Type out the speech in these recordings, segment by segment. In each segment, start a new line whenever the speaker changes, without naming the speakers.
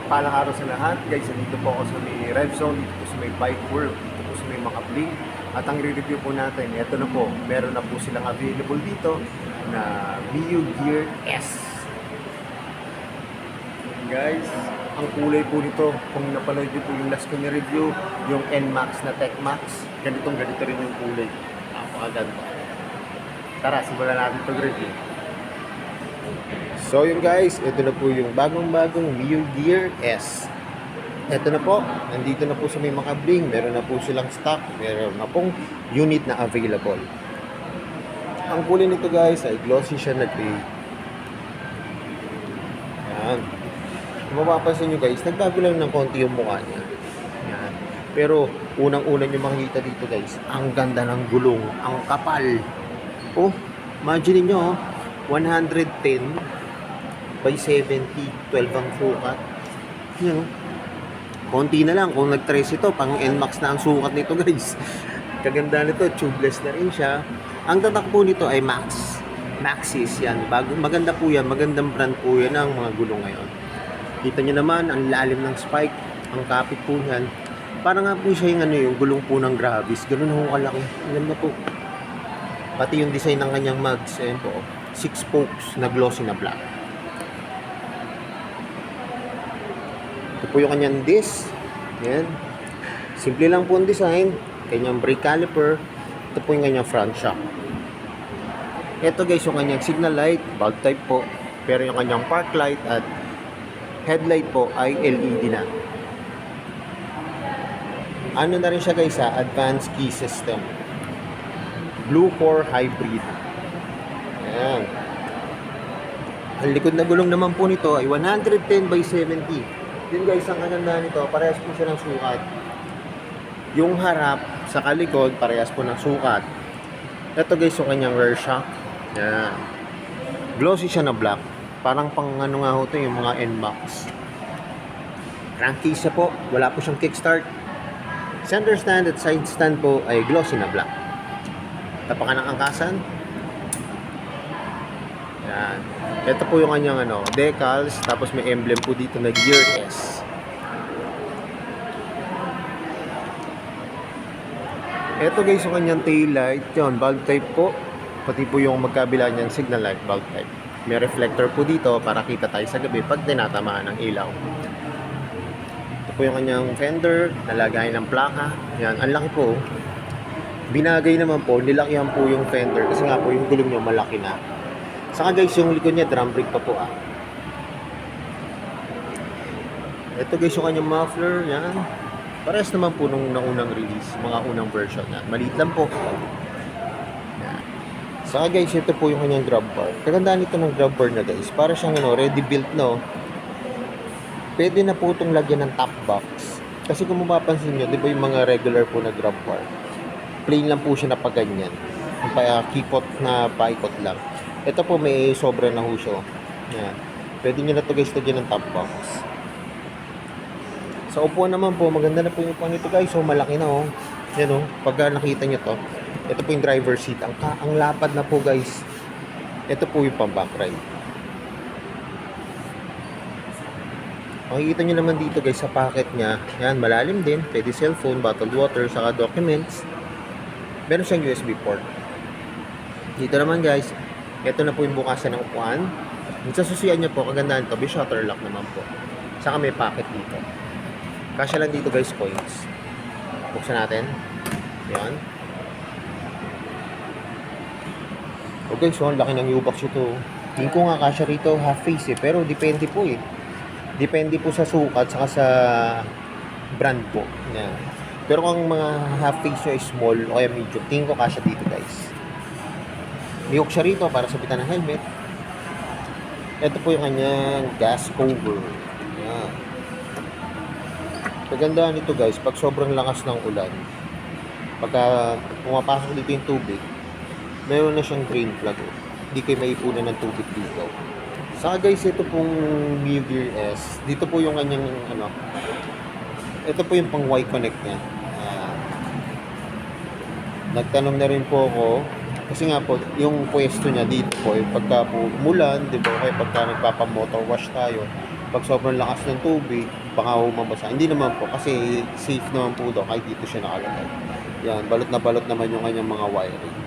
Mapagpalang araw sa lahat. Guys, dito po ako sa may Red Zone, dito po sa may Bike World, dito po sa may mga bling. At ang re-review po natin, ito na po, meron na po silang available dito na Mio Gear S. Guys, ang kulay po nito, kung napanood niyo po yung last ko na review, yung NMAX na TechMax, ganito rin yung kulay. Napakaganda. Tara, simulan natin itong review. So yun guys, ito na po yung bagong-bagong Mio Gear S. Ito na po, nandito na po sa may mga bling, meron na po silang stock, meron na pong unit na available. Ang kulay nito guys ay glossy siya na gray. Yan. Kung mapapansin nyo guys, nagbago lang ng konti yung mukha niya. Yan. Pero unang-una nyo makikita dito guys, ang ganda ng gulong, ang kapal. Oh, imagine nyo, 110 by 70, 12 ang sukat. Yan, konti na lang kung nag-trace ito, pang NMAX na ang sukat nito guys. Kaganda nito, tubeless na rin siya. Ang tatak po nito ay Maxxis yan. Maganda po yan, magandang brand po yan ang mga gulong ngayon. Kita nyo naman, ang lalim ng spike, ang kapit po yan. Para nga po siya yung, yung gulong po ng Gravis. Ganun ako kalaki. Alam na po. Pati yung design ng kanyang mags, ayan po, 6 spokes na glossy na black. Ito po yung kanyang disc. Yan. Simple lang po ang design. Kanyang brake caliper. Ito po yung kanyang front shock. Ito guys yung kanyang signal light. Bulb type po. Pero yung kanyang park light at headlight po ay LED na. Ano na rin siya guys ha? Advanced key system. Blue Core Hybrid. Ayan. Ang likod na gulong naman po nito ay 110 by 70. Yun guys, ang kananda nito, parehas po siya ng sukat. Yung harap sa kalikod, parehas po ng sukat. Ito guys, yung kanyang rear shock. Yan. Glossy siya na black. Parang pang ano nga ho ito, yung mga NMAX. Crankcase siya po. Wala po siyang kickstart. Center stand at side stand po ay glossy na black. Tapakan ng angkasan. Yan. Ito po yung kanyang decals, tapos may emblem po dito na Gear S. Ito guys yung kanyang tail light, yun, bulb type po. Pati po yung magkabila niyan signal light, bulb type. May reflector po dito para kita tayo sa gabi pag tinatamaan ng ilaw. Ito po yung kanyang fender, nalagay ng plaka. Yan, ang laki po. Binagay naman po, nilakihan po yung fender kasi nga po yung gulong niya malaki na. Saka guys, yung likod niya, drum brake pa po ah. Ito guys, yung kanyang muffler, yan. Parehas naman po nung naunang release, mga unang version yan. Maliit lang po. Yan. Saka guys, ito po yung kanyang grab bar. Kagandaan nito ng grab bar na guys. Para siyang ready built no. Pwede na po itong lagyan ng top box. Kasi kung mapapansin nyo, di ba yung mga regular po na grab bar, plain lang po siya na paganyan. Kipot na paikot lang. Ito po may sobra na huso. Yan. Pwede nyo na ito guys lagyan ng top box. Sa upuan naman po, maganda na po yung upuan nito guys. So malaki na oh. Yan oh. Pagka nakita nyo to, ito po yung driver seat. Ang lapad na po guys. Ito po yung pang back ride. Makikita nyo naman dito guys sa pocket nya. Yan, malalim din. Pwede cellphone, bottled water, saka documents. Meron siyang USB port. Dito naman guys, ito na po yung bukasan ng upuan. Sa susian niya po, kagandaan ito, may shutter lock naman po. Saka may pocket dito. Kasya lang dito guys, coins. Buksan natin. Yan. O guys, so, ang laki ng U-box ito. Tingin ko nga kasya rito, half face eh. Pero depende po eh. Depende po sa sukat, saka sa brand po. Yan. Pero kung mga half face nyo ay small o kaya medium, tingin ko kasya dito guys. May hook siya rito para sabitan ng helmet. Ito po yung kanyang gas cover. Yan. Kagandaan nito guys, pag sobrang lakas ng ulan, pagka pumapasok dito yung tubig, meron na siyang drain plug. Hindi kayo maipunan ng tubig dito. Saka guys, ito pong Mio Gear S. Dito po yung kanyang ito po yung pang Y-connect niya. Nagtanong na rin po ako kasi nga po yung pwesto niya dito po pagka po umulan, di ba, kaya pagka nagpapa-motor wash tayo, Pag sobrang lakas ng tubig, baka mabasa. Hindi naman po, kasi safe naman po daw kahit dito siya nakalagay. Yan, balot na balot naman yung kanyang mga wiring.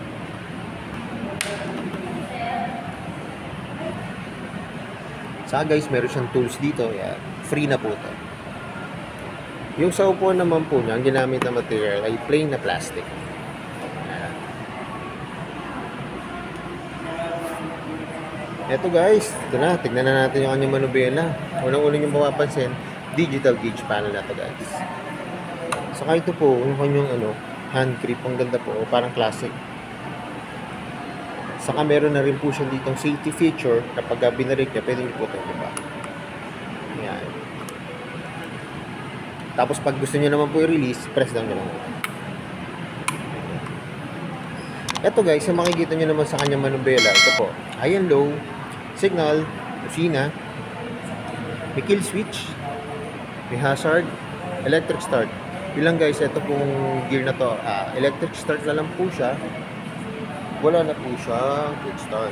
Saka guys, meron siyang tools dito. Yan, free na po to. Yung sa upuan naman po niya, ang ginamit na material ay plain na plastic. Yan. Eto guys, ito na, tignan na natin yung kanyang manubela. Unang-una yung mapapansin, digital gauge panel na to guys. Saka ito po, yung kanyang hand grip, ang ganda po, parang classic. Saka meron na rin po siya ditong safety feature, kapag binarik niya, pwede niyo po ito, diba? Yan. Tapos pag gusto niyo naman po i-release, press down nyo lang. Ito guys, yung makikita nyo naman sa kanyang manubela, ito po, high and low, signal, kusina, may kill switch, may hazard, electric start. Bilang guys, ito pong gear na to, electric start na lang po siya. Wala na po siya quick start.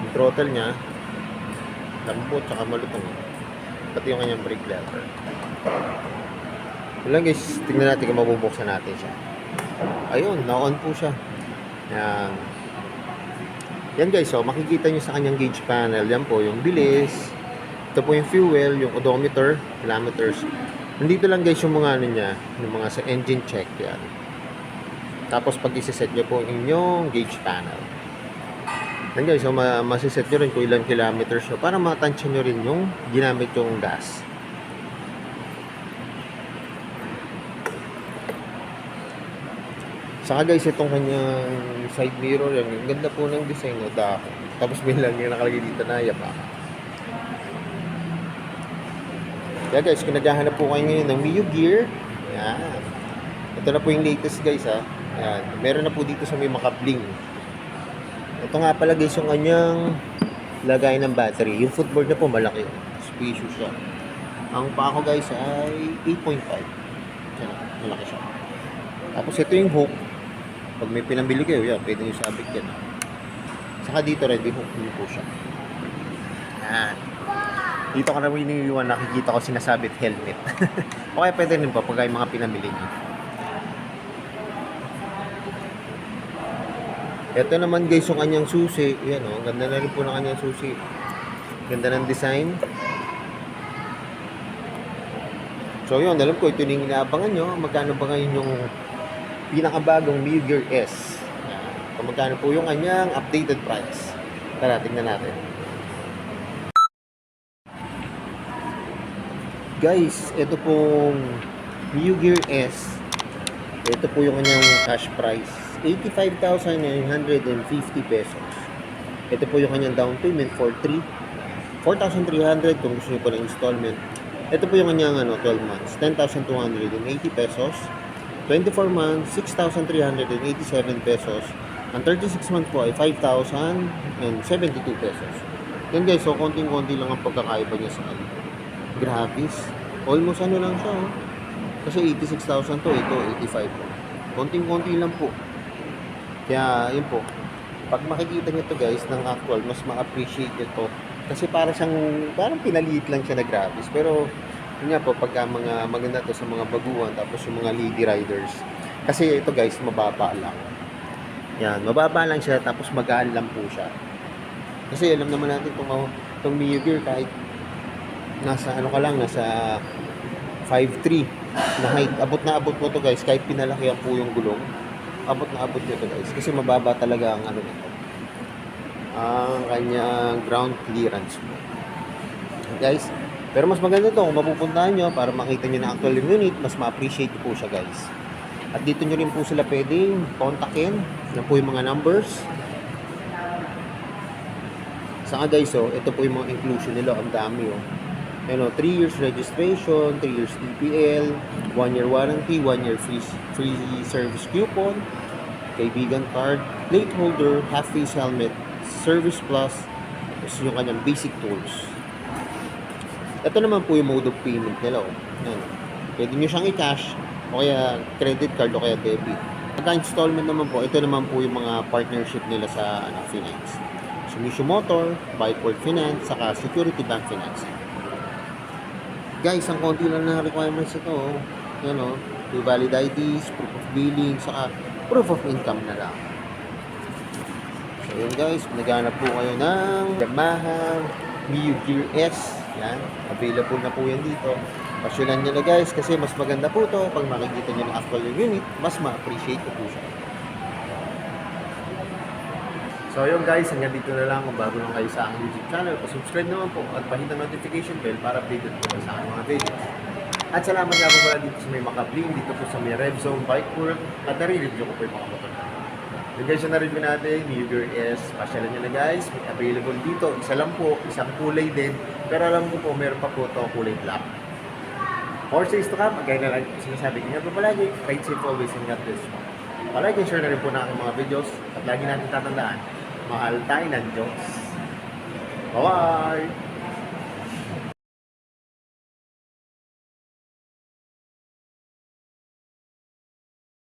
Yung throttle niya, lambot, saka malutong. Pati yung kanyang brake lever. Bilang guys, tingnan natin kung mabubuksan natin siya. Ayun, na-on po siya. Yan. Yan guys, so makikita nyo sa kanyang gauge panel, yan po yung bilis, ito po yung fuel, yung odometer, kilometers. Nandito lang guys yung mga niya, yung mga sa engine check yan. Tapos pag isa-set nyo po yung inyong gauge panel. Yan guys, so masiset nyo rin kung ilang kilometers nyo para matansya nyo rin yung ginamit yung gas. Saka guys, itong kanyang side mirror, yan, yung ganda po ng design no, dahon. Tapos may lang yung nakalagay dito na Yamaha. Kaya guys, kung naghahanap po kayo ngayon ng Mio Gear, yan. Ito na po yung latest guys ha. Yan. Meron na po dito sa may makabling. Ito nga pala guys yung kanyang lagay ng battery. Yung footboard na po malaki. Spacious siya. Ang paa ko guys ay 8.5. Yan, malaki siya. Tapos ito yung hook. Pag may pinambili kayo, yan, pwede nyo sabit yan. Saka dito rin, may hook nyo po siya. Yan. Dito ko na iniiwan, nakikita ko sinasabit helmet. Okay, pwede rin po pag ay mga pinambili nyo. Ito naman guys, yung kanyang susi. Yan o, ganda na rin po ng kanyang susi. Ganda ng design. So yun, alam ko, ito yung inaabangan nyo. Magkano ba ngayon yung pinakabagong Mio Gear S? Kung magkano po yung kanyang updated price. Tara, tingnan natin. Guys, ito pong Mio Gear S. Ito po yung kanyang cash price. 85,950 pesos. Ito po yung kanyang down payment for 4,300 kung gusto nyo po ng installment. Ito po yung kanyang 12 months, 10,280 pesos. 24 months, 6,387 pesos. Ang 36 months po ay 5,072 pesos. Yan guys, so konting-konti lang ang pagkakaiba niya sa Gravis. Almost lang siya, oh. Kasi 86,000 to, ito 85 po. Konting-konti lang po. Kaya, yun po. Pag makikita niyo to guys, ng actual, mas ma-appreciate nyo to. Kasi parang pinaliit lang siya na Gravis. Pero, yun nga po, pagka mga maganda to sa mga baguhan, tapos yung mga lady riders. Kasi ito guys, mababa lang. Yan, mababa lang siya, tapos magaan lang po siya. Kasi alam naman natin itong Mio Gear, kahit nasa nasa 5'3" na height. Abot na abot mo to guys, kahit pinalakihan po yung gulong. Abot na abot nyo to guys, kasi mababa talaga ang nito. Ang kanyang ground clearance mo. Guys, pero mas maganda to kung mapupuntahan nyo para makita nyo na actual unit, mas ma-appreciate po siya guys. At dito nyo rin po sila pwedeng kontakin. Yan po yung mga numbers. Saka guys, ito po yung mga inclusion nila. Ang dami 3 years registration, 3 years TPL, 1 year warranty, 1 year free service coupon, kaibigan card, plate holder, half face helmet, service plus, yung kanyang basic tools. Ito naman po yung mode of payment nila. Yan. Pwede nyo siyang i-cash o kaya credit card o kaya debit. Pagka installment naman po, ito naman po yung mga partnership nila sa finance. Mitsubishi Motor, Bikeworld Finance, saka Security Bank Financing. Guys, ang konti lang na requirements ito. Yan o, valid IDs, proof of billing, saka proof of income na lang. So yun guys, kung naghanap po kayo ng Yamaha Mio Gear S, yan, available na po yan dito. Pasyonan nyo na guys, kasi mas maganda po to pag makikita nyo na actual yung unit, mas ma-appreciate ko po siya. So yun guys, hanggang dito na lang. Kung bago lang kayo sa aking YouTube channel, pa-subscribe naman po at pahit ang notification bell para updated po kayo sa aking mga videos. At salamat nga po pala dito sa may Makabling, dito po sa may Red Zone Bike World, at nare-review ko po yung mga motor. Yung guys yung na-review natin, Mio Gear S, pasyalan nyo na guys, may available dito. Isa lang po, isang kulay din, pero alam ko po, meron pa po ito kulay black. More says to come, gaya na lang sinasabi ko nga po palagi, ride safe always and God bless mo. Palagi share na rin po na aking mga videos, at lagi natin tatandaan, mahal tayo ng Diyos. Bye-bye!